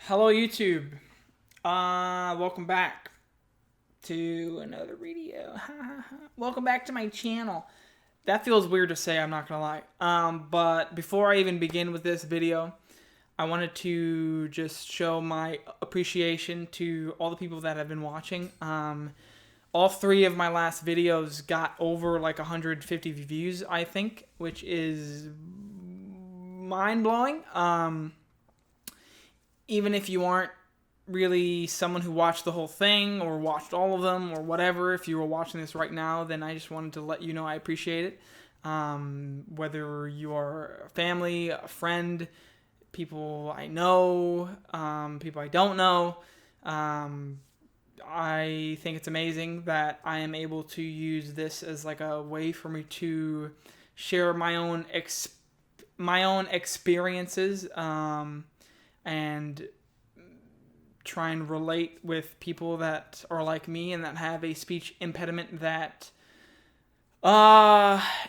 Hello, YouTube. Welcome back to another video. Welcome back to my channel. That feels weird to say, I'm not gonna lie. But before I even begin with this video, I wanted to just show my appreciation to all the people that have been watching. All three of my last videos got over like 150 views, I think, which is mind-blowing. Even if you aren't really someone who watched the whole thing or watched all of them or whatever, if you were watching this right now, then I just wanted to let you know I appreciate it. Whether you are a family, a friend, people I know, people I don't know, I think it's amazing that I am able to use this as like a way for me to share my own experiences, and try and relate with people that are like me and that have a speech impediment that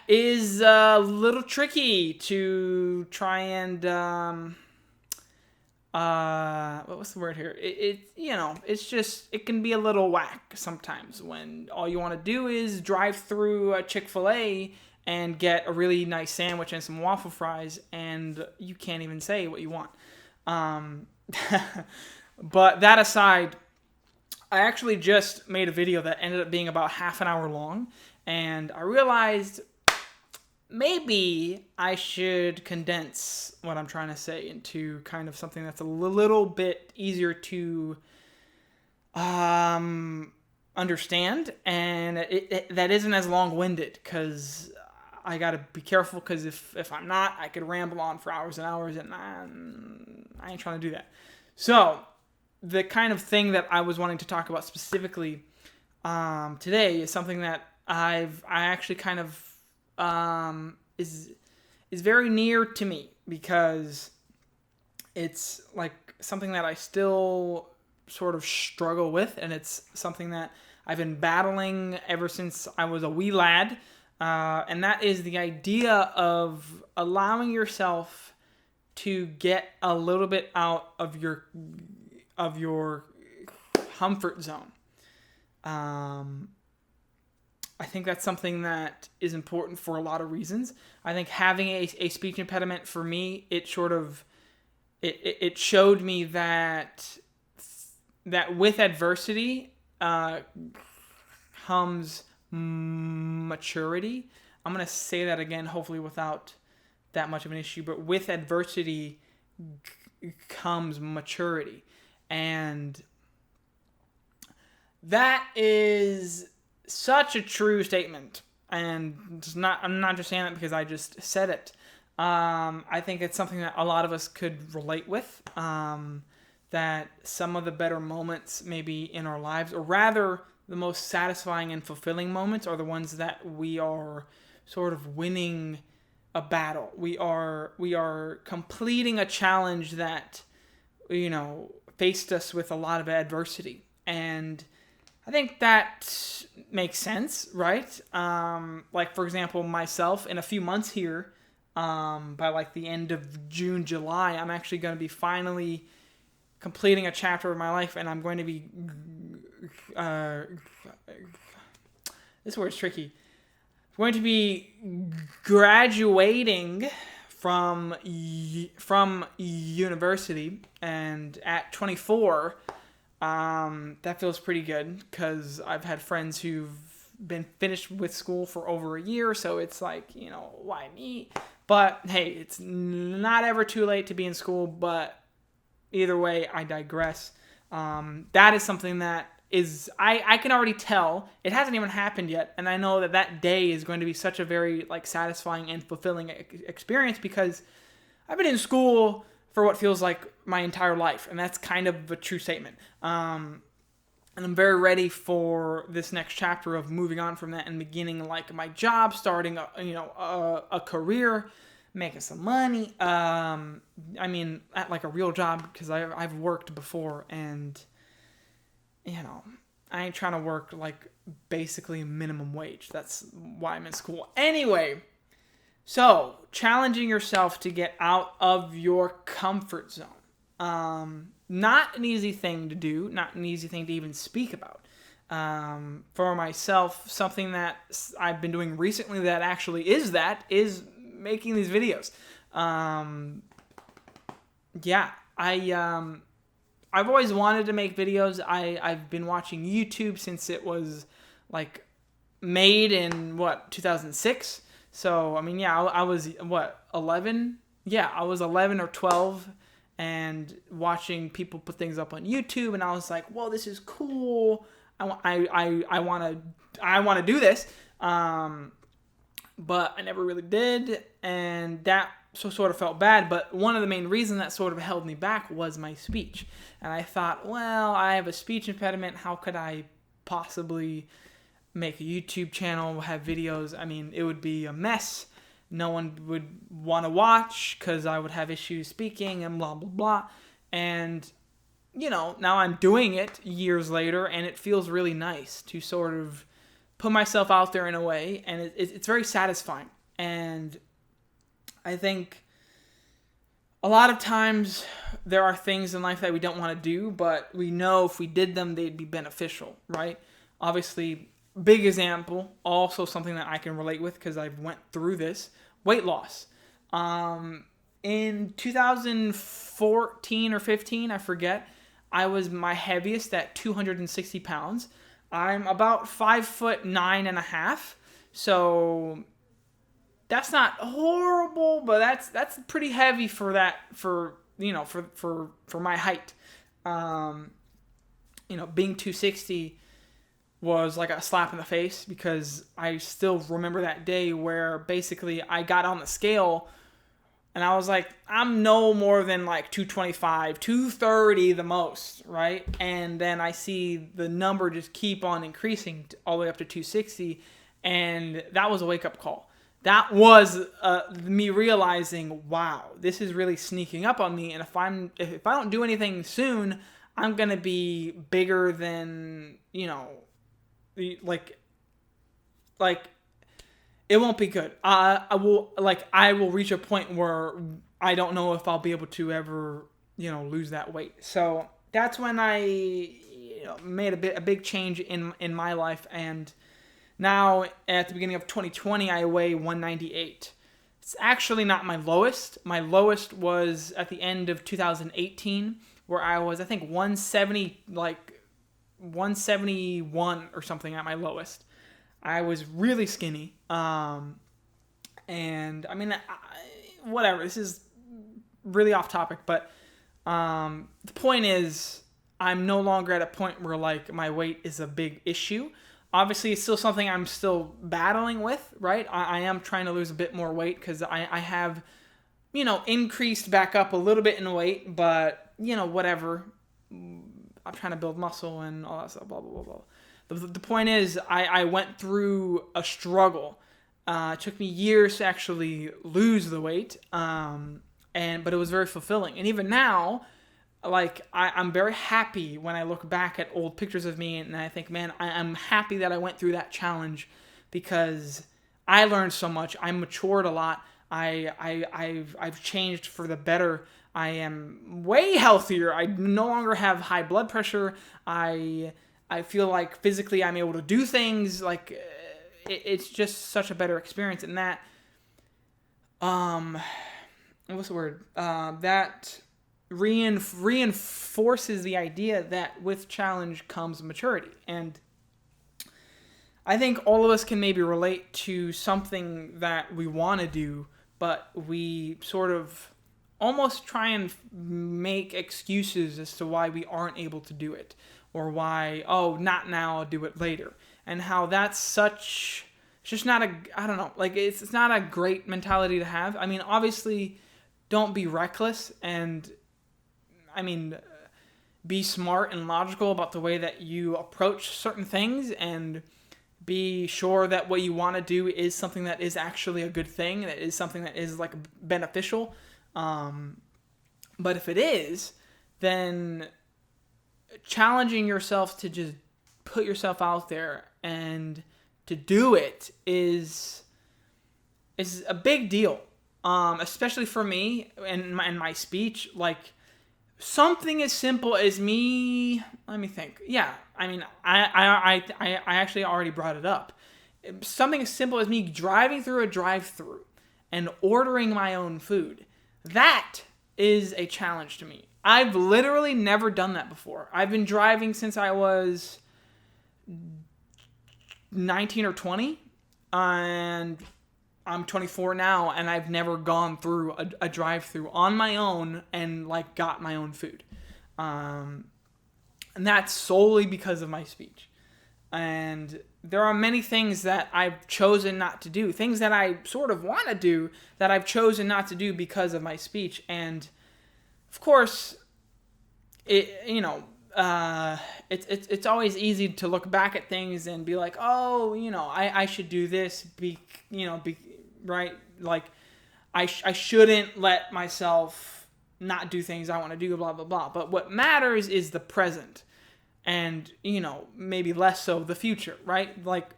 is a little tricky to try and what's the word here? It can be a little whack sometimes when all you want to do is drive through a Chick-fil-A and get a really nice sandwich and some waffle fries, and you can't even say what you want. But that aside, I actually just made a video that ended up being about half an hour long, and I realized maybe I should condense what I'm trying to say into kind of something that's a little bit easier to understand, and that isn't as long-winded, because I gotta be careful, because if I'm not, I could ramble on for hours and hours, and I ain't trying to do that. So, the kind of thing that I was wanting to talk about specifically today is something that I actually kind of is very near to me, because it's like something that I still sort of struggle with, and it's something that I've been battling ever since I was a wee lad, and that is the idea of allowing yourself to get a little bit out of your comfort zone. I think that's something that is important for a lot of reasons. I think having a speech impediment, for me, it showed me that with adversity comes maturity. I'm going to say that again, hopefully without that much of an issue, but with adversity comes maturity. And that is such a true statement. And I'm not just saying that because I just said it. I think it's something that a lot of us could relate with. That some of the better moments maybe in our lives, or rather the most satisfying and fulfilling moments, are the ones that we are sort of winning a battle. We are completing a challenge that, faced us with a lot of adversity. And I think that makes sense, right? Like, for example, myself, in a few months here, by like the end of June, July, I'm actually going to be finally completing a chapter of my life, and I'm going to be this word's tricky. I'm going to be graduating from university, and at 24, that feels pretty good, because I've had friends who've been finished with school for over a year, so it's like, why me? But hey, it's not ever too late to be in school. But either way, I digress. That is something that is, I can already tell, it hasn't even happened yet, and I know that day is going to be such a very like satisfying and fulfilling experience, because I've been in school for what feels like my entire life, and that's kind of a true statement. And I'm very ready for this next chapter of moving on from that and beginning like my job, starting a career, making some money. I mean, at like a real job, because I've worked before, and I ain't trying to work like basically minimum wage. That's why I'm in school. Anyway, so challenging yourself to get out of your comfort zone. Not an easy thing to do, not an easy thing to even speak about. For myself, something that I've been doing recently that actually is making these videos. Yeah, I've always wanted to make videos. I've been watching YouTube since it was like made in 2006. So I mean, yeah, I was 11. Yeah, I was 11 or 12, and watching people put things up on YouTube, and I was like, "Whoa, this is cool. I want to do this." But I never really did, and that sort of felt bad. But one of the main reasons that sort of held me back was my speech, and I thought, well, I have a speech impediment. How could I possibly make a YouTube channel, have videos? I mean, it would be a mess. No one would want to watch because I would have issues speaking and blah, blah, blah. And, now I'm doing it years later, and it feels really nice to sort of put myself out there in a way, and it's very satisfying. And I think a lot of times there are things in life that we don't want to do, but we know if we did them, they'd be beneficial, right? Obviously, big example, also something that I can relate with because I've went through this, weight loss. In 2014 or 15, I forget, I was my heaviest at 260 pounds. I'm about 5'9.5", so that's not horrible, but that's pretty heavy for my height. Being 260 was like a slap in the face because I still remember that day where basically I got on the scale and I was like, I'm no more than like 225, 230 the most, right? And then I see the number just keep on increasing all the way up to 260, and that was a wake-up call. That was me realizing, wow, this is really sneaking up on me, and if I don't do anything soon, I'm gonna be bigger than, like it won't be good. I will reach a point where I don't know if I'll be able to ever, lose that weight. So that's when I made a big change in my life, and now at the beginning of 2020 I weigh 198. It's actually not my lowest. My lowest was at the end of 2018, where I was, I think, 171 or something at my lowest. I was really skinny. And I mean, whatever. This is really off topic, but the point is, I'm no longer at a point where like my weight is a big issue. Obviously, it's still something I'm still battling with, right? I am trying to lose a bit more weight because I have, increased back up a little bit in weight, but, whatever. I'm trying to build muscle and all that stuff, blah, blah, blah, blah. The point is, I went through a struggle. It took me years to actually lose the weight, but it was very fulfilling. And even now, like, I'm very happy when I look back at old pictures of me, and I think, man, I'm happy that I went through that challenge because I learned so much. I matured a lot. I've changed for the better. I am way healthier. I no longer have high blood pressure. I feel like physically I'm able to do things. Like, it's just such a better experience. And that, what's the word? That reinforces the idea that with challenge comes maturity. And I think all of us can maybe relate to something that we want to do, but we sort of almost try and make excuses as to why we aren't able to do it. Or why, not now, I'll do it later. And how that's it's just not it's not a great mentality to have. I mean, obviously, don't be reckless and, be smart and logical about the way that you approach certain things, and be sure that what you want to do is something that is actually a good thing, that is something that is, like, beneficial. But if it is, then challenging yourself to just put yourself out there and to do it is a big deal. Especially for me and my speech, like, something as simple as me. Let me think. Yeah, I mean, I actually already brought it up. Something as simple as me driving through a drive-through and ordering my own food. That is a challenge to me. I've literally never done that before. I've been driving since I was 19 or 20, and I'm 24 now, and I've never gone through a drive-through on my own and like got my own food. And that's solely because of my speech. And there are many things that I've chosen not to do, things that I sort of want to do that I've chosen not to do because of my speech. And of course, it's always easy to look back at things and be like, oh, I should do this, right? Like, I shouldn't let myself not do things I want to do, blah, blah, blah. But what matters is the present. And, maybe less so the future, right? Like,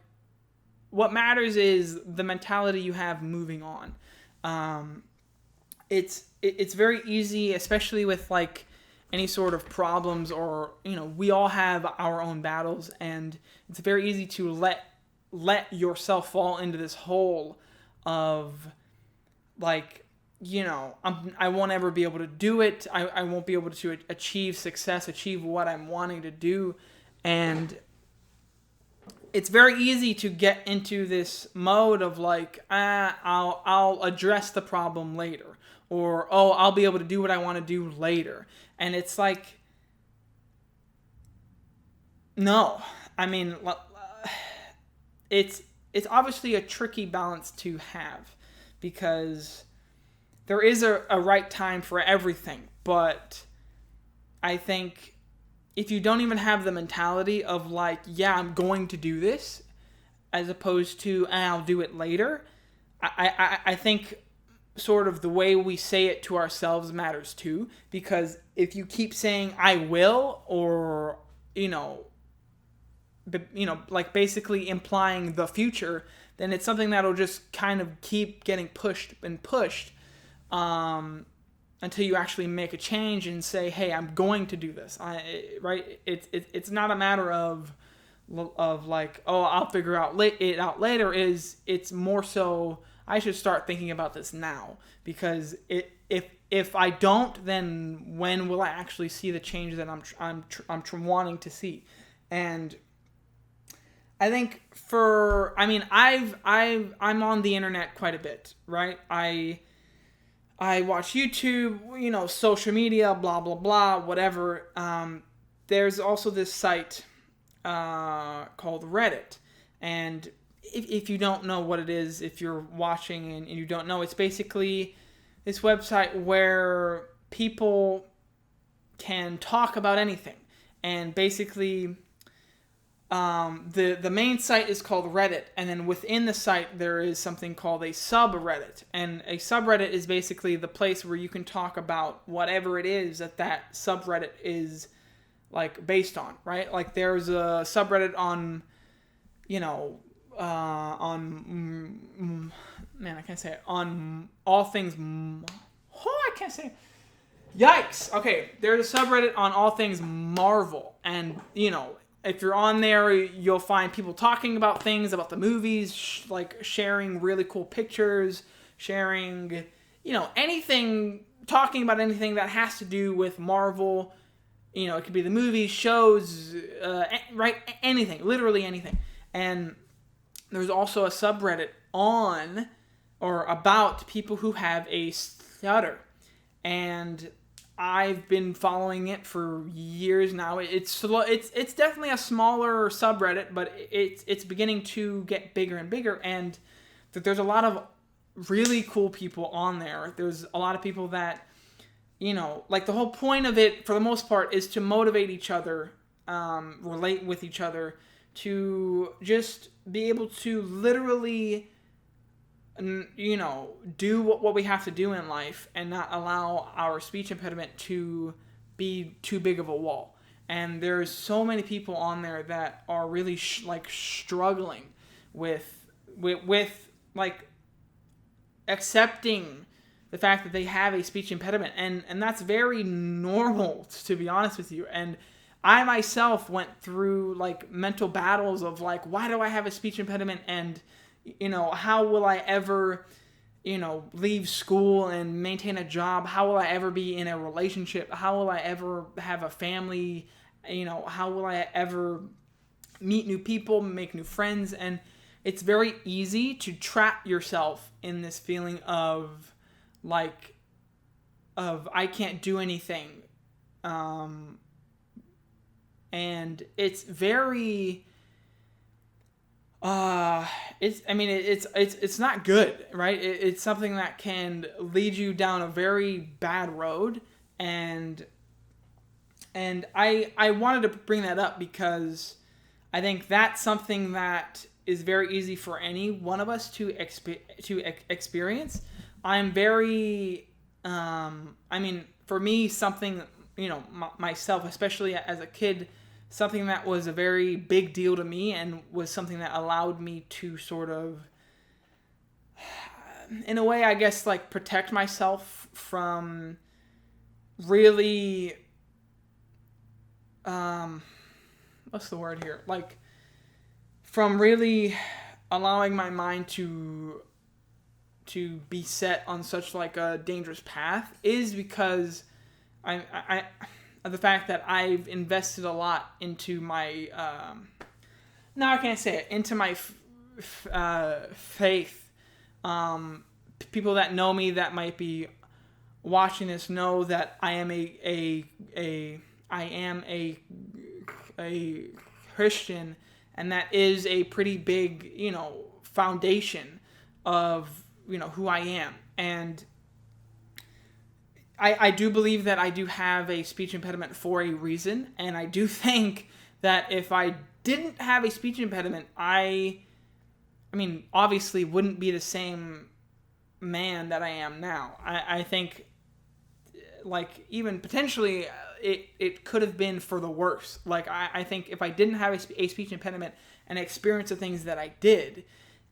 what matters is the mentality you have moving on. It's very easy, especially with, like, any sort of problems or, we all have our own battles, and it's very easy to let yourself fall into this hole of, like, I won't ever be able to do it. I won't be able to achieve success, achieve what I'm wanting to do. And it's very easy to get into this mode of like, I'll address the problem later. Or, I'll be able to do what I want to do later. And it's like, no. I mean, it's obviously a tricky balance to have, because there is a right time for everything, but I think if you don't even have the mentality of like, yeah, I'm going to do this, as opposed to, I'll do it later, I think sort of the way we say it to ourselves matters too, because if you keep saying, I will, or, like basically implying the future, then it's something that'll just kind of keep getting pushed and pushed, until you actually make a change and say, hey, I'm going to do this. Right? It's not a matter of like, I'll figure it out later. It's more so, I should start thinking about this now, because if I don't, then when will I actually see the change that I'm wanting to see? And I think I'm on the internet quite a bit, right? I watch YouTube, social media, blah, blah, blah, whatever. There's also this site called Reddit. And if you don't know what it is, if you're watching and you don't know, it's basically this website where people can talk about anything. And basically, the main site is called Reddit, and then within the site there is something called a subreddit. And a subreddit is basically the place where you can talk about whatever it is that subreddit is like based on, right? Like there's a subreddit on, I can't say it, on all things. I can't say it. Yikes. Okay, there's a subreddit on all things Marvel, and if you're on there, you'll find people talking about things, about the movies, like sharing really cool pictures, sharing, anything, talking about anything that has to do with Marvel. It could be the movies, shows, right? Anything, literally anything. And there's also a subreddit on or about people who have a stutter. And I've been following it for years now. It's definitely a smaller subreddit, but it's beginning to get bigger and bigger, and there's a lot of really cool people on there. There's a lot of people that, like the whole point of it, for the most part, is to motivate each other, relate with each other, to just be able to literally, do what we have to do in life and not allow our speech impediment to be too big of a wall. And there's so many people on there that are really struggling with like accepting the fact that they have a speech impediment, and that's very normal, to be honest with you. And I myself went through like mental battles of like, why do I have a speech impediment, and how will I ever leave school and maintain a job? How will I ever be in a relationship? How will I ever have a family? How will I ever meet new people, make new friends? And it's very easy to trap yourself in this feeling of I can't do anything. And it's very it's not good, right? It's something that can lead you down a very bad road, and I wanted to bring that up because I think that's something that is very easy for any one of us to experience. I'm very for me, something myself, especially as a kid, something that was a very big deal to me and was something that allowed me to sort of, in a way, I guess, like protect myself from really, what's the word here? Like, from really allowing my mind to be set on such like a dangerous path, is because I the fact that I've invested a lot into my no, I can't say it, into my faith. People that know me, that might be watching this, know that I am a Christian, and that is a pretty big foundation of who I am. And I do believe that I do have a speech impediment for a reason, and I do think that if I didn't have a speech impediment, I obviously wouldn't be the same man that I am now. I think, like, even potentially, it could have been for the worse. Like, I think if I didn't have a speech impediment and experience the things that I did,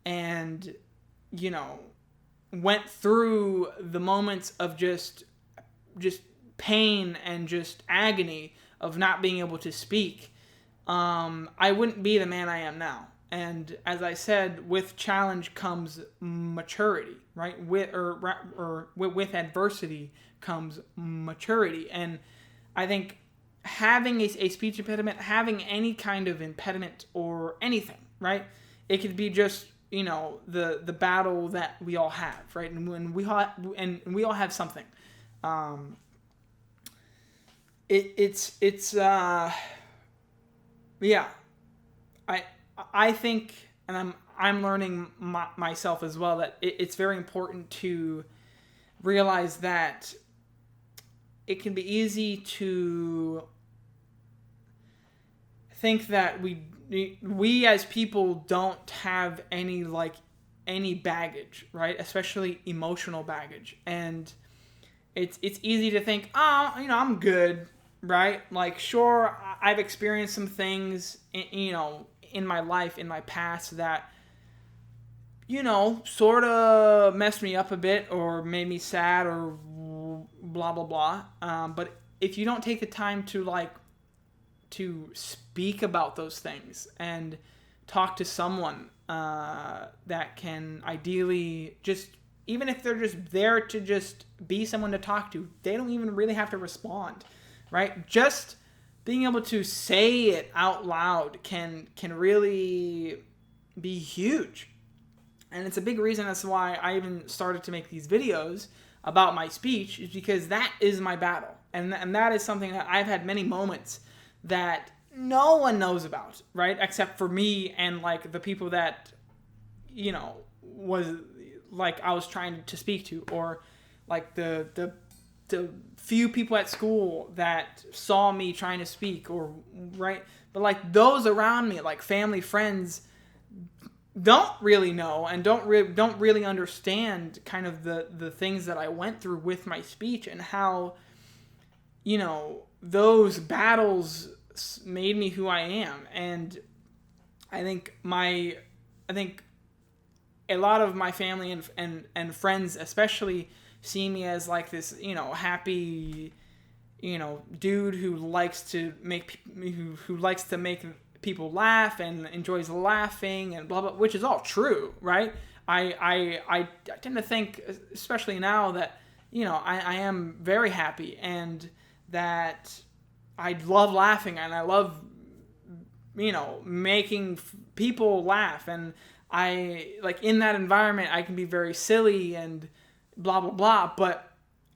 and, went through the moments of just pain and just agony of not being able to speak, I wouldn't be the man I am now. And as I said, with challenge comes maturity, right? With adversity comes maturity. And I think having a speech impediment, having any kind of impediment or anything, right? It could be just the battle that we all have, right? And when we all have something. I think, and I'm learning myself as well, that it's very important to realize that it can be easy to think that we as people don't have any baggage, right? Especially emotional baggage. And it's easy to think, I'm good, right? Like, sure, I've experienced some things, in my life, in my past, that, sort of messed me up a bit or made me sad or blah, blah, blah. But if you don't take the time to speak about those things and talk to someone that can ideally just, even if they're just there to just be someone to talk to, they don't even really have to respond, right? Just being able to say it out loud can really be huge. And it's a big reason that's why I even started to make these videos about my speech, is because that is my battle. And that is something that I've had many moments that no one knows about, right? Except for me and like the people that, was like I was trying to speak to, or like the few people at school that saw me trying to speak, or right. But like those around me, like family, friends, don't really know and don't really understand kind of the things that I went through with my speech, and how, those battles made me who I am. And I think a lot of my family and friends especially see me as like this, happy, dude who likes to make people laugh and enjoys laughing and blah blah, which is all true, right? I tend to think, especially now, that I am very happy and that I love laughing and I love making people laugh, and I like in that environment I can be very silly and blah blah blah, but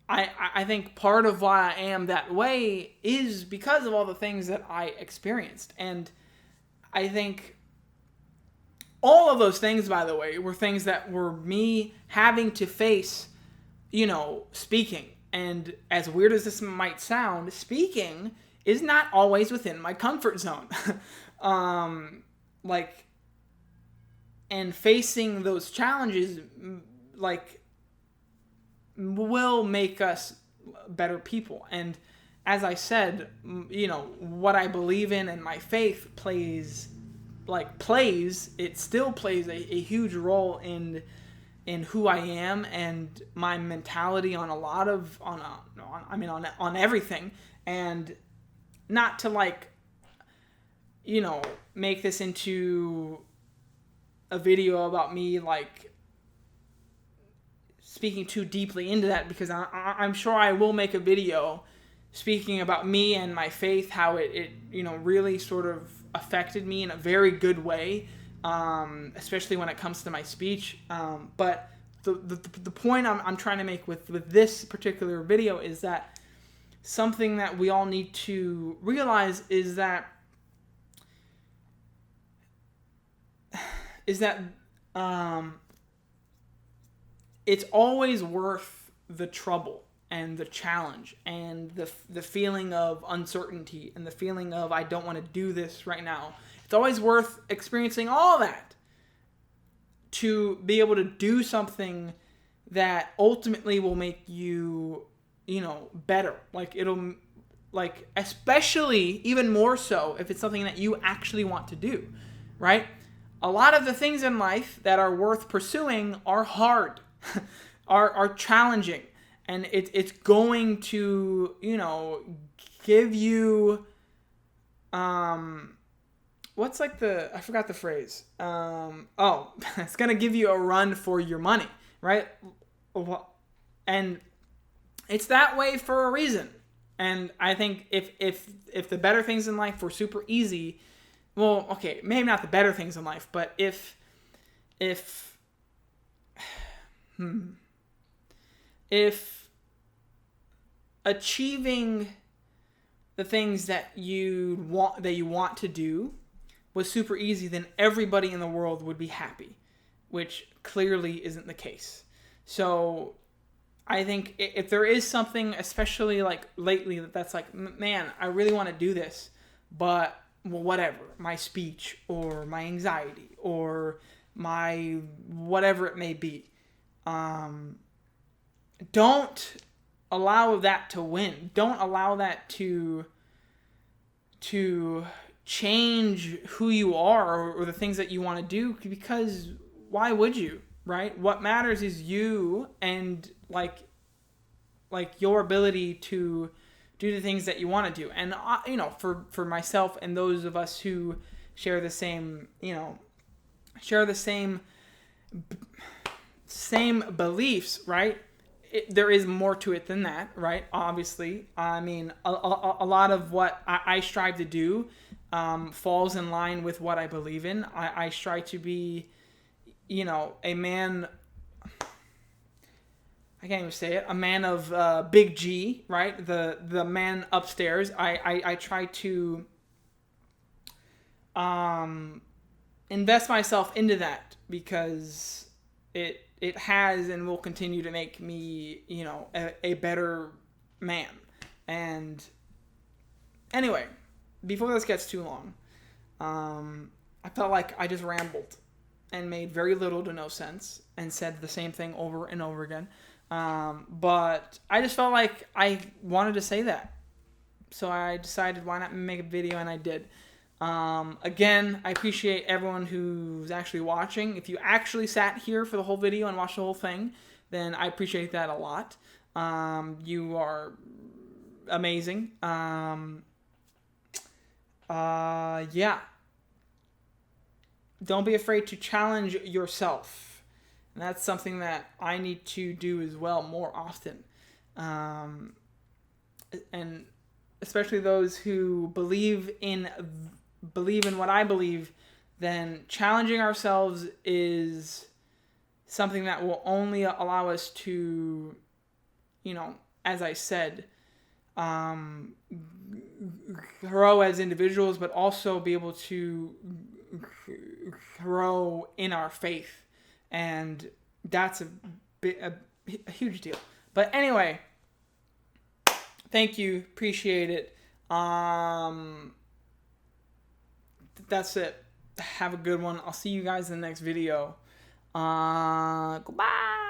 I think part of why I am that way is because of all the things that I experienced. And I think all of those things, by the way, were things that were me having to face, speaking. And as weird as this might sound, speaking is not always within my comfort zone. And facing those challenges, will make us better people. And as I said, what I believe in and my faith it still plays a huge role in who I am and my mentality on on everything. And not to make this into a video about me speaking too deeply into that, because I'm sure I will make a video speaking about me and my faith, how it really sort of affected me in a very good way, especially when it comes to my speech. But the point I'm trying to make with this particular video is that something that we all need to realize is that it's always worth the trouble and the challenge and the feeling of uncertainty and the feeling of I don't want to do this right now. It's always worth experiencing all that to be able to do something that ultimately will make you, better. Especially even more so if it's something that you actually want to do, right? A lot of the things in life that are worth pursuing are hard, are challenging, and it's going to, give you, what's I forgot the phrase. It's going to give you a run for your money, right? And it's that way for a reason. And I think if the better things in life were super easy, well, okay, maybe not the better things in life, but if achieving the things that you want to do was super easy, then everybody in the world would be happy, which clearly isn't the case. So I think if there is something, especially lately, that's man, I really want to do this, but whatever, my speech or my anxiety or my whatever it may be, don't allow that to win. Don't allow that to change who you are or the things that you want to do, because why would you, right? What matters is you and your ability to do the things that you want to do. And for myself and those of us who share the same beliefs, right? There is more to it than that, right? Obviously, I mean, a lot of what I strive to do falls in line with what I believe in. I strive to be, a man. I can't even say it. A man of big G, right? The man upstairs. I try to invest myself into that because it has and will continue to make me, a better man. And anyway, before this gets too long, I felt like I just rambled and made very little to no sense and said the same thing over and over again. But I just felt like I wanted to say that. So I decided, why not make a video, and I did. Again, I appreciate everyone who's actually watching. If you actually sat here for the whole video and watched the whole thing, then I appreciate that a lot. You are amazing. Yeah. Don't be afraid to challenge yourself. And that's something that I need to do as well more often. And especially those who believe in what I believe, then challenging ourselves is something that will only allow us to, as I said, grow as individuals, but also be able to grow in our faith. And that's a huge deal. But anyway, thank you. Appreciate it. That's it. Have a good one. I'll see you guys in the next video. Goodbye.